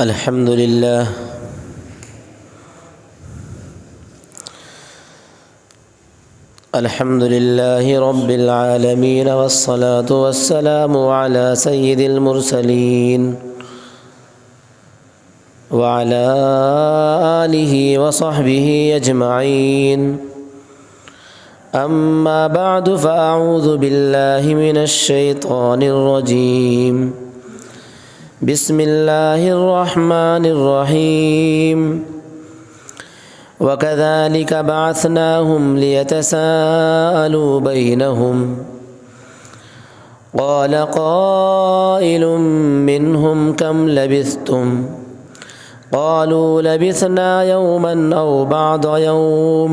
الحمد لله رب العالمين والصلاة والسلام على سيد المرسلين وعلى آله وصحبه أجمعين. أما بعد فأعوذ بالله من الشيطان الرجيم. بسم الله الرحمن الرحيم. وكذلك بعثناهم ليتساءلوا بينهم قال قائل منهم كم لبثتم قالوا لبثنا يوما أو بعض يوم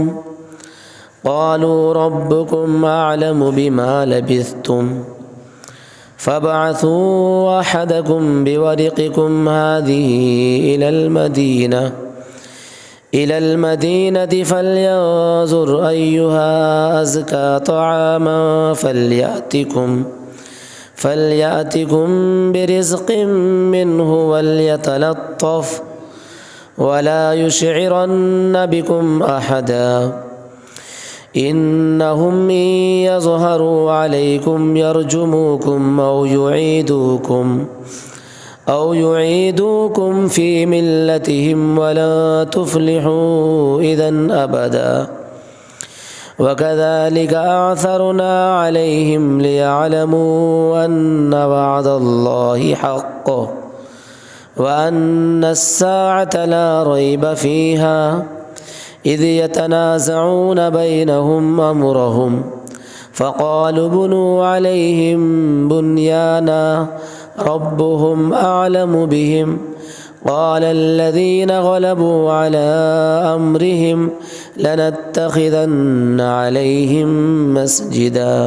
قالوا ربكم أعلم بما لبثتم فابعثوا أحدكم بورقكم هذه إلى المدينة فلينظر أيها أزكى طعاما فليأتكم برزق منه وليتلطف ولا يشعرن بكم أحدا إنهم إن يظهروا عليكم يرجموكم أو يعيدوكم في ملتهم ولا تفلحوا إذن أبدا. وكذلك أعثرنا عليهم ليعلموا أن وعد الله حق وأن الساعة لا ريب فيها إذ يتنازعون بينهم أمرهم فقالوا بنوا عليهم بنيانا ربهم أعلم بهم قال الذين غلبوا على أمرهم لنتخذن عليهم مسجدا.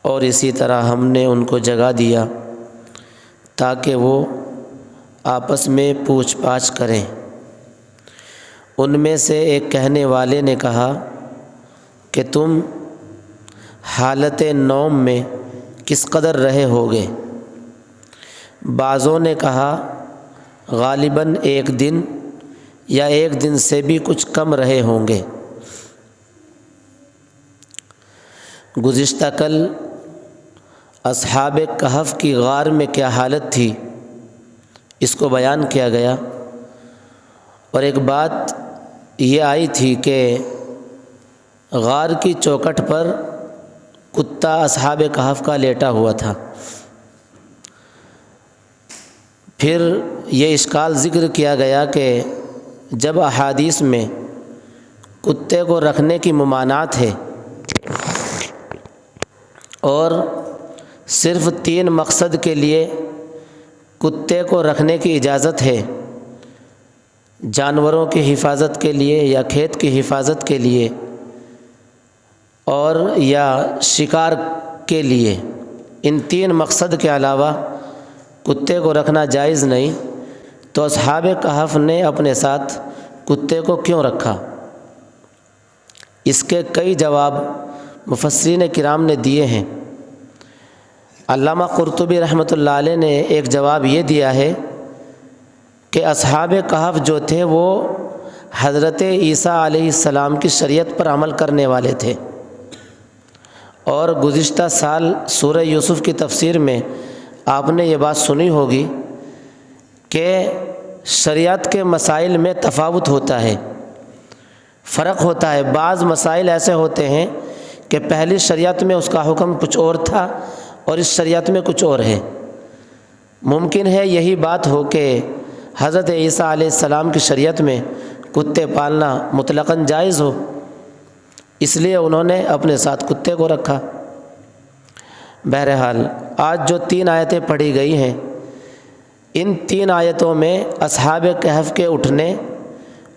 اور اسی طرح ہم نے ان کو جگہ دیا تاکہ وہ آپس میں پوچھ پاچھ کریں. ان میں سے ایک کہنے والے نے کہا کہ تم حالت نوم میں کس قدر رہے ہوگے؟ بعضوں نے کہا غالباً ایک دن یا ایک دن سے بھی کچھ کم رہے ہوں گے. گزشتہ کل اصحاب کہف کی غار میں کیا حالت تھی اس کو بیان کیا گیا، اور ایک بات یہ آئی تھی کہ غار کی چوکھٹ پر کتا اصحاب کہف کا لیٹا ہوا تھا. پھر یہ اشکال ذکر کیا گیا کہ جب احادیث میں کتے کو رکھنے کی ممانعت ہے اور صرف 3 مقصد کے لیے کتے کو رکھنے کی اجازت ہے، جانوروں کی حفاظت کے لیے یا کھیت کی حفاظت کے لیے اور یا شکار کے لیے، ان 3 مقصد کے علاوہ کتے کو رکھنا جائز نہیں، تو اصحاب کہف نے اپنے ساتھ کتے کو کیوں رکھا؟ اس کے کئی جواب مفسرین کرام نے دیے ہیں. علامہ قرطبی رحمۃ اللہ علیہ نے ایک جواب یہ دیا ہے کہ اصحاب کہف جو تھے وہ حضرت عیسیٰ علیہ السلام کی شریعت پر عمل کرنے والے تھے، اور گزشتہ سال سورہ یوسف کی تفسیر میں آپ نے یہ بات سنی ہوگی کہ شریعت کے مسائل میں تفاوت ہوتا ہے، فرق ہوتا ہے. بعض مسائل ایسے ہوتے ہیں کہ پہلی شریعت میں اس کا حکم کچھ اور تھا اور اس شریعت میں کچھ اور ہے. ممکن ہے یہی بات ہو کہ حضرت عیسیٰ علیہ السلام کی شریعت میں کتے پالنا مطلقاً جائز ہو، اس لیے انہوں نے اپنے ساتھ کتے کو رکھا. بہرحال آج جو 3 آیتیں پڑھی گئی ہیں، ان 3 آیتوں میں اصحاب کہف کے اٹھنے،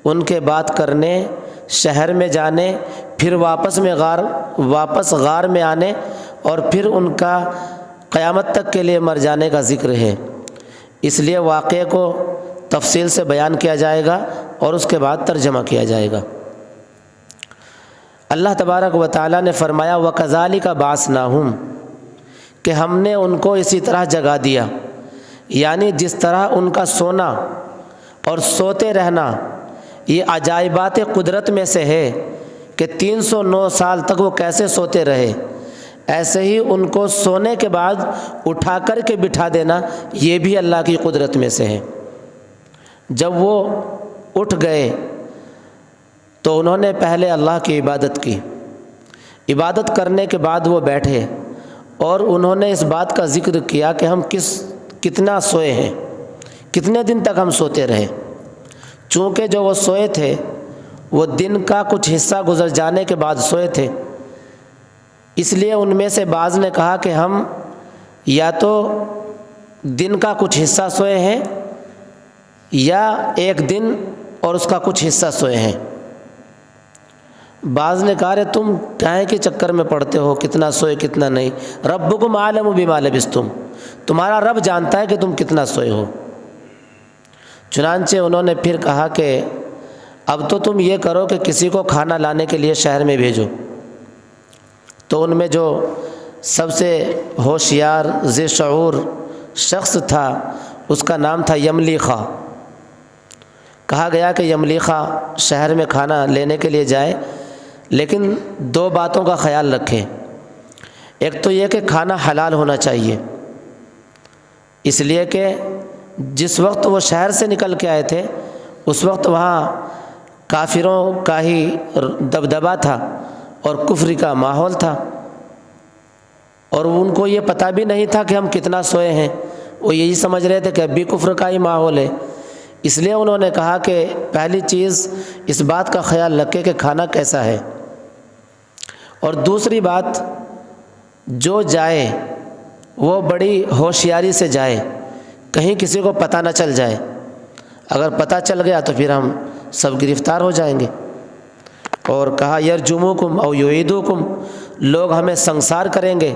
ان کے بات کرنے، شہر میں جانے، پھر واپس غار میں آنے، اور پھر ان کا قیامت تک کے لیے مر جانے کا ذکر ہے. اس لیے واقعے کو تفصیل سے بیان کیا جائے گا اور اس کے بعد ترجمہ کیا جائے گا. اللہ تبارک و تعالیٰ نے فرمایا وَكَذَلِكَ بَعَثْنَاهُمْ، کہ ہم نے ان کو اسی طرح جگا دیا، یعنی جس طرح ان کا سونا اور سوتے رہنا یہ عجائبات قدرت میں سے ہے کہ 309 سال تک وہ کیسے سوتے رہے، ایسے ہی ان کو سونے کے بعد اٹھا کر کے بٹھا دینا یہ بھی اللہ کی قدرت میں سے ہے۔ جب وہ اٹھ گئے تو انہوں نے پہلے اللہ کی عبادت کی، عبادت کرنے کے بعد وہ بیٹھے اور انہوں نے اس بات کا ذکر کیا کہ ہم کتنا سوئے ہیں، کتنے دن تک ہم سوتے رہے۔ چونکہ جو وہ سوئے تھے وہ دن کا کچھ حصہ گزر جانے کے بعد سوئے تھے، اس لیے ان میں سے بعض نے کہا کہ ہم یا تو دن کا کچھ حصہ سوئے ہیں یا ایک دن اور اس کا کچھ حصہ سوئے ہیں۔ بعض نے کہا رے تم کاہے کے چکر میں پڑتے ہو، کتنا سوئے کتنا نہیں، ربکم عالم بما لبثتم، تمہارا رب جانتا ہے کہ تم کتنا سوئے ہو۔ چنانچہ انہوں نے پھر کہا کہ اب تو تم یہ کرو کہ کسی کو کھانا لانے کے لیے شہر میں بھیجو۔ تو ان میں جو سب سے ہوشیار ذی شعور شخص تھا اس کا نام تھا یملیخا۔ کہا گیا کہ یملیخا شہر میں کھانا لینے کے لیے جائے، لیکن 2 باتوں کا خیال رکھے۔ ایک تو یہ کہ کھانا حلال ہونا چاہیے، اس لیے کہ جس وقت وہ شہر سے نکل کے آئے تھے اس وقت وہاں کافروں کا ہی دبدبا تھا اور کفر کا ماحول تھا، اور ان کو یہ پتہ بھی نہیں تھا کہ ہم کتنا سوئے ہیں، وہ یہی سمجھ رہے تھے کہ اب بھی کفر کا ہی ماحول ہے۔ اس لیے انہوں نے کہا کہ پہلی چیز اس بات کا خیال رکھے کہ کھانا کیسا ہے، اور دوسری بات جو جائے وہ بڑی ہوشیاری سے جائے، کہیں کسی کو پتہ نہ چل جائے، اگر پتہ چل گیا تو پھر ہم سب گرفتار ہو جائیں گے۔ اور کہا یرجموکم او یعیدوکم، لوگ ہمیں سنسار کریں گے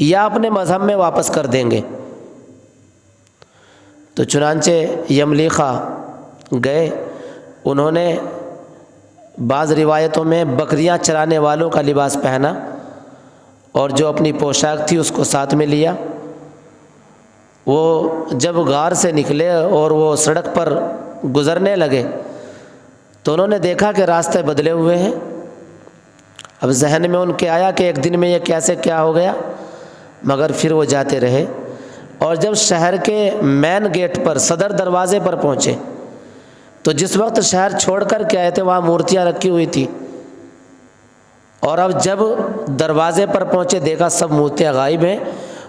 یا اپنے مذہب میں واپس کر دیں گے۔ تو چنانچہ یملیخا گئے، انہوں نے بعض روایتوں میں بکریاں چرانے والوں کا لباس پہنا اور جو اپنی پوشاک تھی اس کو ساتھ میں لیا۔ وہ جب غار سے نکلے اور وہ سڑک پر گزرنے لگے تو انہوں نے دیکھا کہ راستے بدلے ہوئے ہیں۔ اب ذہن میں ان کے آیا کہ ایک دن میں یہ کیسے کیا ہو گیا، مگر پھر وہ جاتے رہے، اور جب شہر کے مین گیٹ پر صدر دروازے پر پہنچے تو جس وقت شہر چھوڑ کر کے آئے تھے وہاں مورتیاں رکھی ہوئی تھی، اور اب جب دروازے پر پہنچے دیکھا سب مورتیاں غائب ہیں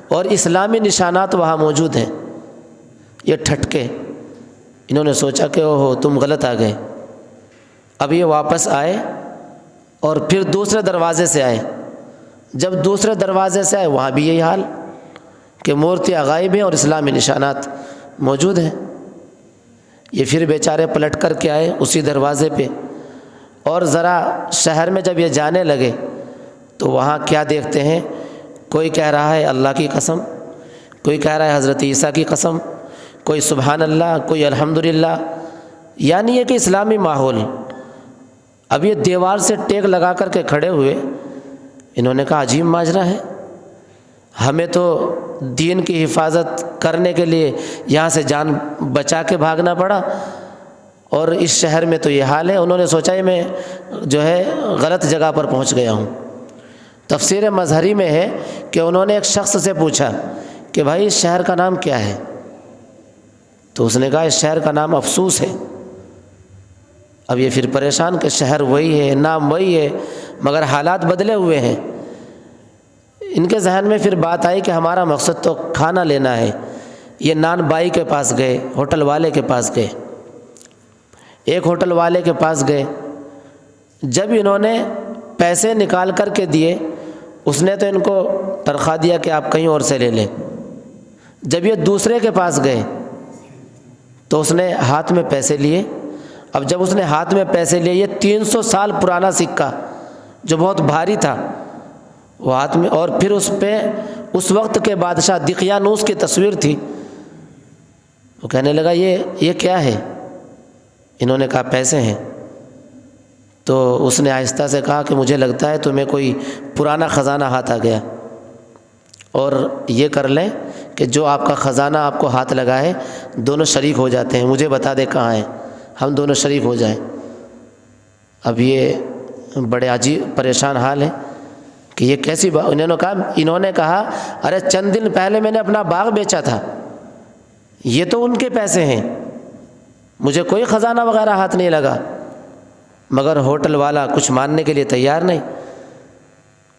اور اسلامی نشانات وہاں موجود ہیں۔ یہ ٹھٹکے، انہوں نے سوچا کہ اوہ تم غلط آ گئے۔ اب یہ واپس آئے اور پھر دوسرے دروازے سے آئے، جب دوسرے دروازے سے آئے وہاں بھی یہی حال کہ مورتیاں غائب ہیں اور اسلامی نشانات موجود ہیں۔ یہ پھر بیچارے پلٹ کر کے آئے اسی دروازے پہ، اور ذرا شہر میں جب یہ جانے لگے تو وہاں کیا دیکھتے ہیں، کوئی کہہ رہا ہے اللہ کی قسم، کوئی کہہ رہا ہے حضرت عیسیٰ کی قسم، کوئی سبحان اللہ، کوئی الحمدللہ، یعنی یہ کہ اسلامی ماحول۔ اب یہ دیوار سے ٹیک لگا کر کے کھڑے ہوئے، انہوں نے کہا عجیب ماجرا ہے، ہمیں تو دین کی حفاظت کرنے کے لیے یہاں سے جان بچا کے بھاگنا پڑا اور اس شہر میں تو یہ حال ہے۔ انہوں نے سوچا کہ میں جو ہے غلط جگہ پر پہنچ گیا ہوں۔ تفسیر مظہری میں ہے کہ انہوں نے ایک شخص سے پوچھا کہ بھائی اس شہر کا نام کیا ہے، تو اس نے کہا اس شہر کا نام افسوس ہے۔ اب یہ پھر پریشان کہ شہر وہی ہے، نام وہی ہے، مگر حالات بدلے ہوئے ہیں۔ ان کے ذہن میں پھر بات آئی کہ ہمارا مقصد تو کھانا لینا ہے۔ یہ نان بائی کے پاس گئے، ہوٹل والے کے پاس گئے، ایک ہوٹل والے کے پاس گئے۔ جب انہوں نے پیسے نکال کر کے دیے، اس نے تو ان کو تنخواہ دیا کہ آپ کہیں اور سے لے لیں۔ جب یہ دوسرے کے پاس گئے تو اس نے ہاتھ میں پیسے لیے۔ اب جب اس نے ہاتھ میں پیسے لیے، یہ 300 سال پرانا سکہ جو بہت بھاری تھا وہ ہاتھ میں، اور پھر اس پہ اس وقت کے بادشاہ دقیانوس کی تصویر تھی۔ وہ کہنے لگا یہ کیا ہے؟ انہوں نے کہا پیسے ہیں۔ تو اس نے آہستہ سے کہا کہ مجھے لگتا ہے تمہیں کوئی پرانا خزانہ ہاتھ آ گیا۔ اور یہ کر لیں کہ جو آپ کا خزانہ آپ کو ہاتھ لگا ہے دونوں شریک ہو جاتے ہیں، مجھے بتا دے کہاں ہے، ہم دونوں شریک ہو جائیں۔ اب یہ بڑے عجیب پریشان حال ہے کہ یہ کیسی بات۔ انہوں نے کہا ارے چند دن پہلے میں نے اپنا باغ بیچا تھا، یہ تو ان کے پیسے ہیں، مجھے کوئی خزانہ وغیرہ ہاتھ نہیں لگا۔ مگر ہوٹل والا کچھ ماننے کے لیے تیار نہیں،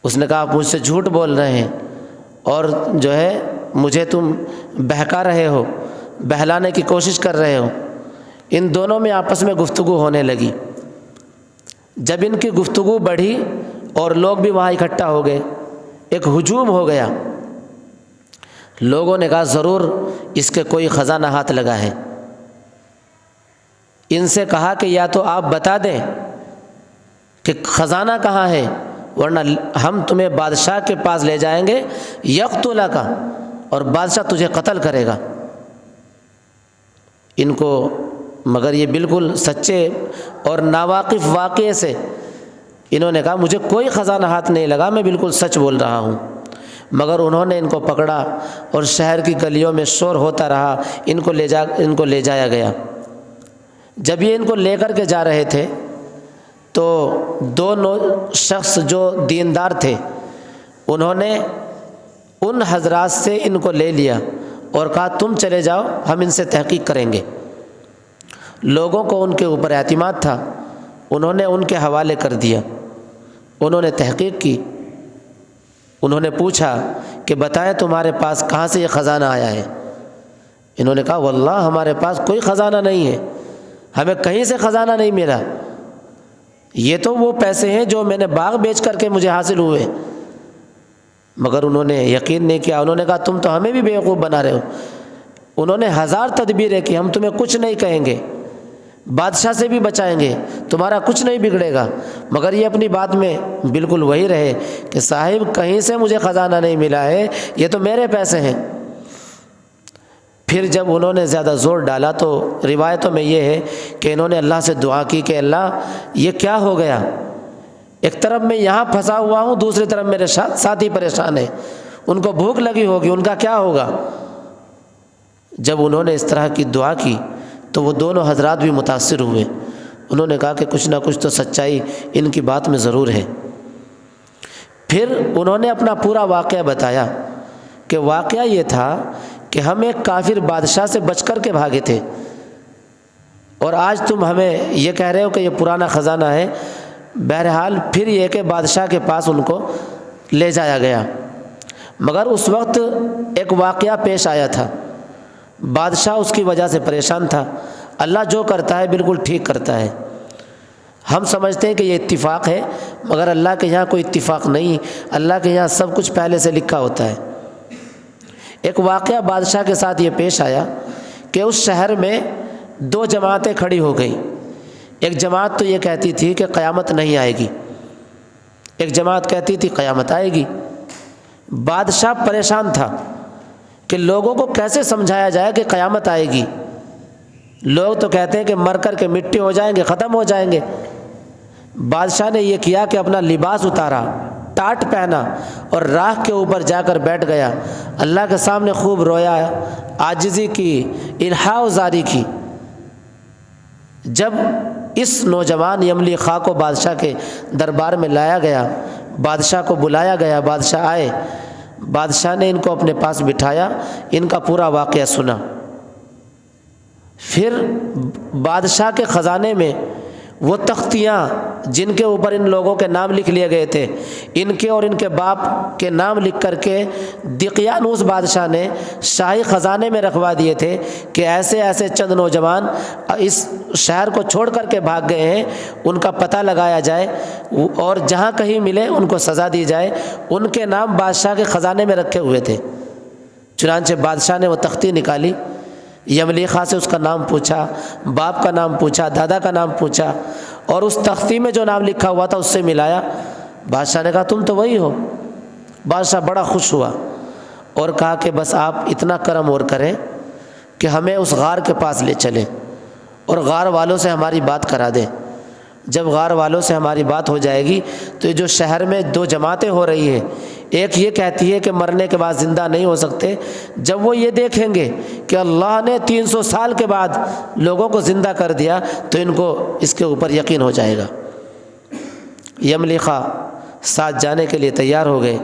اس نے کہا آپ مجھ سے جھوٹ بول رہے ہیں اور جو ہے مجھے تم بہکا رہے ہو، بہلانے کی کوشش کر رہے ہو۔ ان دونوں میں آپس میں گفتگو ہونے لگی۔ جب ان کی گفتگو بڑھی اور لوگ بھی وہاں اکٹھا ہو گئے، ایک ہجوم ہو گیا۔ لوگوں نے کہا ضرور اس کے کوئی خزانہ ہاتھ لگا ہے۔ ان سے کہا کہ یا تو آپ بتا دیں کہ خزانہ کہاں ہے، ورنہ ہم تمہیں بادشاہ کے پاس لے جائیں گے یقتلک، اور بادشاہ تجھے قتل کرے گا۔ ان کو مگر یہ بالکل سچے اور ناواقف واقعے سے انہوں نے کہا مجھے کوئی خزانہ ہاتھ نہیں لگا، میں بالکل سچ بول رہا ہوں۔ مگر انہوں نے ان کو پکڑا اور شہر کی گلیوں میں شور ہوتا رہا، ان کو لے جایا گیا۔ جب یہ ان کو لے کر کے جا رہے تھے تو دو شخص جو دیندار تھے انہوں نے ان حضرات سے ان کو لے لیا اور کہا تم چلے جاؤ، ہم ان سے تحقیق کریں گے۔ لوگوں کو ان کے اوپر اعتماد تھا، انہوں نے ان کے حوالے کر دیا۔ انہوں نے تحقیق کی، انہوں نے پوچھا کہ بتائیں تمہارے پاس کہاں سے یہ خزانہ آیا ہے؟ انہوں نے کہا واللہ ہمارے پاس کوئی خزانہ نہیں ہے، ہمیں کہیں سے خزانہ نہیں ملا، یہ تو وہ پیسے ہیں جو میں نے باغ بیچ کر کے مجھے حاصل ہوئے۔ مگر انہوں نے یقین نہیں کیا، انہوں نے کہا تم تو ہمیں بھی بیوقوف بنا رہے ہو۔ انہوں نے ہزار تدبیریں کی، ہم تمہیں کچھ نہیں کہیں گے، بادشاہ سے بھی بچائیں گے، تمہارا کچھ نہیں بگڑے گا۔ مگر یہ اپنی بات میں بالکل وہی رہے کہ صاحب کہیں سے مجھے خزانہ نہیں ملا ہے، یہ تو میرے پیسے ہیں۔ پھر جب انہوں نے زیادہ زور ڈالا تو روایتوں میں یہ ہے کہ انہوں نے اللہ سے دعا کی کہ اللہ یہ کیا ہو گیا، ایک طرف میں یہاں پھنسا ہوا ہوں، دوسری طرف میرے ساتھی پریشان ہیں، ان کو بھوک لگی ہوگی، ان کا کیا ہوگا۔ جب انہوں نے اس طرح کی دعا کی تو وہ دونوں حضرات بھی متاثر ہوئے، انہوں نے کہا کہ کچھ نہ کچھ تو سچائی ان کی بات میں ضرور ہے۔ پھر انہوں نے اپنا پورا واقعہ بتایا کہ واقعہ یہ تھا کہ ہم ایک کافر بادشاہ سے بچ کر کے بھاگے تھے، اور آج تم ہمیں یہ کہہ رہے ہو کہ یہ پرانا خزانہ ہے۔ بہرحال پھر یہ کہ بادشاہ کے پاس ان کو لے جایا گیا، مگر اس وقت ایک واقعہ پیش آیا تھا، بادشاہ اس کی وجہ سے پریشان تھا۔ اللہ جو کرتا ہے بالکل ٹھیک کرتا ہے، ہم سمجھتے ہیں کہ یہ اتفاق ہے، مگر اللہ کے یہاں کوئی اتفاق نہیں، اللہ کے یہاں سب کچھ پہلے سے لکھا ہوتا ہے۔ ایک واقعہ بادشاہ کے ساتھ یہ پیش آیا کہ اس شہر میں دو جماعتیں کھڑی ہو گئیں۔ ایک جماعت تو یہ کہتی تھی کہ قیامت نہیں آئے گی، ایک جماعت کہتی تھی قیامت آئے گی۔ بادشاہ پریشان تھا کہ لوگوں کو کیسے سمجھایا جائے کہ قیامت آئے گی۔ لوگ تو کہتے ہیں کہ مر کر کے مٹی ہو جائیں گے، ختم ہو جائیں گے۔ بادشاہ نے یہ کیا کہ اپنا لباس اتارا، ٹاٹ پہنا اور راہ کے اوپر جا کر بیٹھ گیا، اللہ کے سامنے خوب رویا، عاجزی کی، الحاح زاری کی۔ جب اس نوجوان یملی خاں کو بادشاہ کے دربار میں لایا گیا، بادشاہ کو بلایا گیا، بادشاہ آئے، بادشاہ نے ان کو اپنے پاس بٹھایا، ان کا پورا واقعہ سنا۔ پھر بادشاہ کے خزانے میں وہ تختیاں جن کے اوپر ان لوگوں کے نام لکھ لیے گئے تھے، ان کے اور ان کے باپ کے نام لکھ کر کے دقیانوس بادشاہ نے شاہی خزانے میں رکھوا دیے تھے کہ ایسے ایسے چند نوجوان اس شہر کو چھوڑ کر کے بھاگ گئے ہیں، ان کا پتہ لگایا جائے اور جہاں کہیں ملے ان کو سزا دی جائے۔ ان کے نام بادشاہ کے خزانے میں رکھے ہوئے تھے۔ چنانچہ بادشاہ نے وہ تختی نکالی، یملی خاں سے اس کا نام پوچھا، باپ کا نام پوچھا، دادا کا نام پوچھا، اور اس تختی میں جو نام لکھا ہوا تھا اس سے ملایا۔ بادشاہ نے کہا تم تو وہی ہو۔ بادشاہ بڑا خوش ہوا اور کہا کہ بس آپ اتنا کرم اور کریں کہ ہمیں اس غار کے پاس لے چلیں اور غار والوں سے ہماری بات کرا دیں۔ جب غار والوں سے ہماری بات ہو جائے گی تو یہ جو شہر میں دو جماعتیں ہو رہی ہیں، ایک یہ کہتی ہے کہ مرنے کے بعد زندہ نہیں ہو سکتے، جب وہ یہ دیکھیں گے کہ اللہ نے 300 سال کے بعد لوگوں کو زندہ کر دیا تو ان کو اس کے اوپر یقین ہو جائے گا۔ یملیخا ساتھ جانے کے لیے تیار ہو گئے۔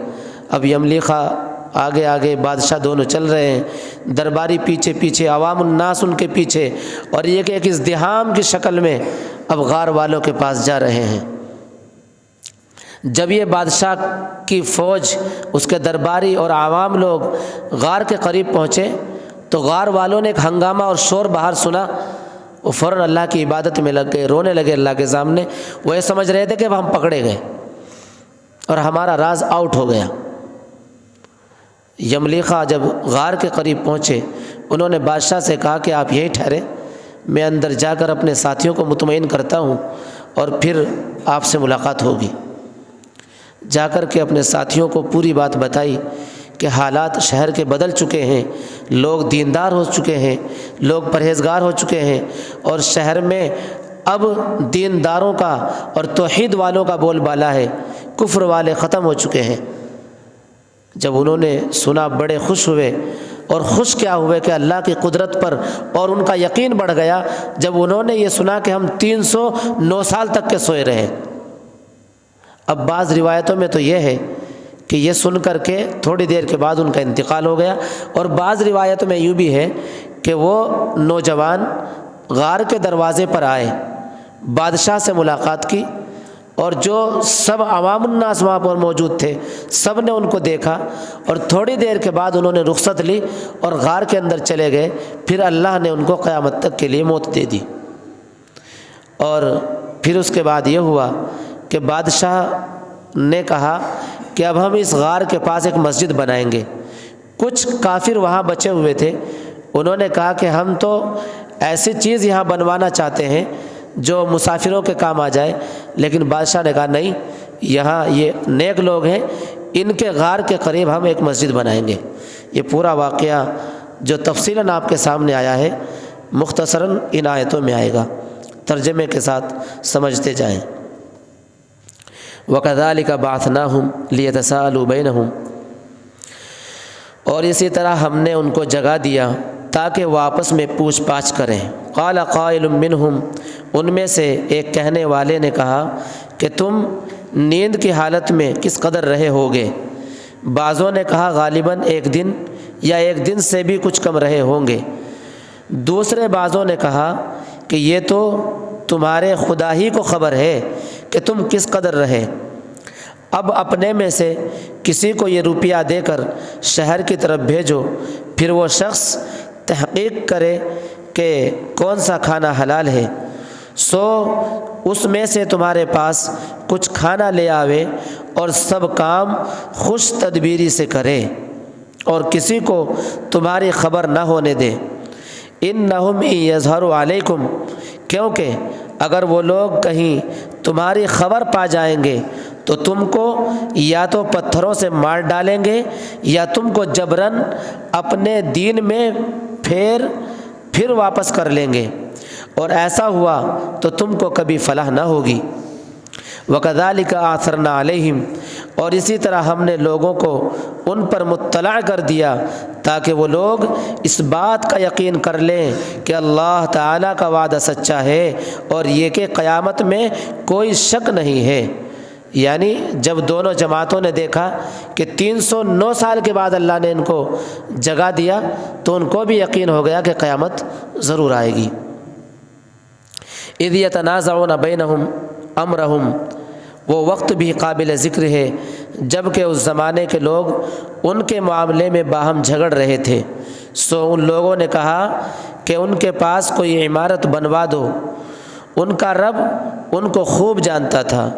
اب یملیخا آگے آگے، بادشاہ دونوں چل رہے ہیں، درباری پیچھے پیچھے، عوام الناس ان کے پیچھے، اور یہ کہ ایک ازدحام کی شکل میں اب غار والوں کے پاس جا رہے ہیں۔ جب یہ بادشاہ کی فوج، اس کے درباری اور عوام لوگ غار کے قریب پہنچے تو غار والوں نے ایک ہنگامہ اور شور باہر سنا، وہ فوراً اللہ کی عبادت میں لگ گئے، رونے لگے اللہ کے سامنے۔ وہ یہ سمجھ رہے تھے کہ اب ہم پکڑے گئے اور ہمارا راز آؤٹ ہو گیا۔ یملیخا جب غار کے قریب پہنچے، انہوں نے بادشاہ سے کہا کہ آپ یہیں ٹھہرے، میں اندر جا کر اپنے ساتھیوں کو مطمئن کرتا ہوں اور پھر آپ سے ملاقات ہوگی۔ جا کر کے اپنے ساتھیوں کو پوری بات بتائی کہ حالات شہر کے بدل چکے ہیں، لوگ دیندار ہو چکے ہیں، لوگ پرہیزگار ہو چکے ہیں، اور شہر میں اب دینداروں کا اور توحید والوں کا بول بالا ہے، کفر والے ختم ہو چکے ہیں۔ جب انہوں نے سنا بڑے خوش ہوئے، اور خوش کیا ہوئے کہ اللہ کی قدرت پر اور ان کا یقین بڑھ گیا جب انہوں نے یہ سنا کہ ہم 309 سال تک کے سوئے رہے۔ اب بعض روایتوں میں تو یہ ہے کہ یہ سن کر کے تھوڑی دیر کے بعد ان کا انتقال ہو گیا، اور بعض روایتوں میں یوں بھی ہے کہ وہ نوجوان غار کے دروازے پر آئے، بادشاہ سے ملاقات کی، اور جو سب عوام الناس وہاں پر موجود تھے سب نے ان کو دیکھا، اور تھوڑی دیر کے بعد انہوں نے رخصت لی اور غار کے اندر چلے گئے۔ پھر اللہ نے ان کو قیامت تک کے لیے موت دے دی۔ اور پھر اس کے بعد یہ ہوا کہ بادشاہ نے کہا کہ اب ہم اس غار کے پاس ایک مسجد بنائیں گے۔ کچھ کافر وہاں بچے ہوئے تھے، انہوں نے کہا کہ ہم تو ایسی چیز یہاں بنوانا چاہتے ہیں جو مسافروں کے کام آ جائے، لیکن بادشاہ نے کہا نہیں، یہاں یہ نیک لوگ ہیں، ان کے غار کے قریب ہم ایک مسجد بنائیں گے۔ یہ پورا واقعہ جو تفصیلاً آپ کے سامنے آیا ہے مختصراً ان آیتوں میں آئے گا، ترجمے کے ساتھ سمجھتے جائیں۔ وَكَذَلِكَ بَعَثْنَاهُمْ لِيَتَسَاءَلُوا بَيْنَهُمْ، اور اسی طرح ہم نے ان کو جگہ دیا تاکہ وہ آپس میں پوچھ پاچھ کریں۔ قال قائل منہم، ان میں سے ایک کہنے والے نے کہا کہ تم نیند کی حالت میں کس قدر رہے ہوگے؟ بعضوں نے کہا غالباً ایک دن یا ایک دن سے بھی کچھ کم رہے ہوں گے۔ دوسرے بعضوں نے کہا کہ یہ تو تمہارے خدا ہی کو خبر ہے کہ تم کس قدر رہے۔ اب اپنے میں سے کسی کو یہ روپیہ دے کر شہر کی طرف بھیجو، پھر وہ شخص تحقیق کرے کہ کون سا کھانا حلال ہے، سو اس میں سے تمہارے پاس کچھ کھانا لے آوے، اور سب کام خوش تدبیری سے کرے اور کسی کو تمہاری خبر نہ ہونے دے۔ انہم ان یظہروا علیکم، کیونکہ اگر وہ لوگ کہیں تمہاری خبر پا جائیں گے تو تم کو یا تو پتھروں سے مار ڈالیں گے یا تم کو جبراً اپنے دین میں پھر واپس کر لیں گے، اور ایسا ہوا تو تم کو کبھی فلاح نہ ہوگی۔ وَكَذَلِكَ آثَرْنَا عَلَيْهِمْ، اور اسی طرح ہم نے لوگوں کو ان پر مطلع کر دیا تاکہ وہ لوگ اس بات کا یقین کر لیں کہ اللہ تعالیٰ کا وعدہ سچا ہے اور یہ کہ قیامت میں کوئی شک نہیں ہے۔ یعنی جب دونوں جماعتوں نے دیکھا کہ 309 سال کے بعد اللہ نے ان کو جگہ دیا تو ان کو بھی یقین ہو گیا کہ قیامت ضرور آئے گی۔ اذ یتنازعون بینہم امرہم، وہ وقت بھی قابل ذکر ہے جب کہ اس زمانے کے لوگ ان کے معاملے میں باہم جھگڑ رہے تھے۔ سو ان لوگوں نے کہا کہ ان کے پاس کوئی عمارت بنوا دو۔ ان کا رب ان کو خوب جانتا تھا۔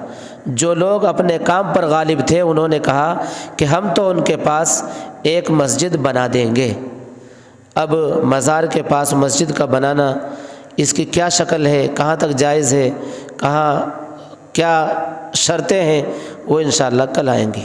جو لوگ اپنے کام پر غالب تھے انہوں نے کہا کہ ہم تو ان کے پاس ایک مسجد بنا دیں گے۔ اب مزار کے پاس مسجد کا بنانا، اس کی کیا شکل ہے، کہاں تک جائز ہے، کہاں کیا شرطیں ہیں، وہ انشاءاللہ کل آئیں گی۔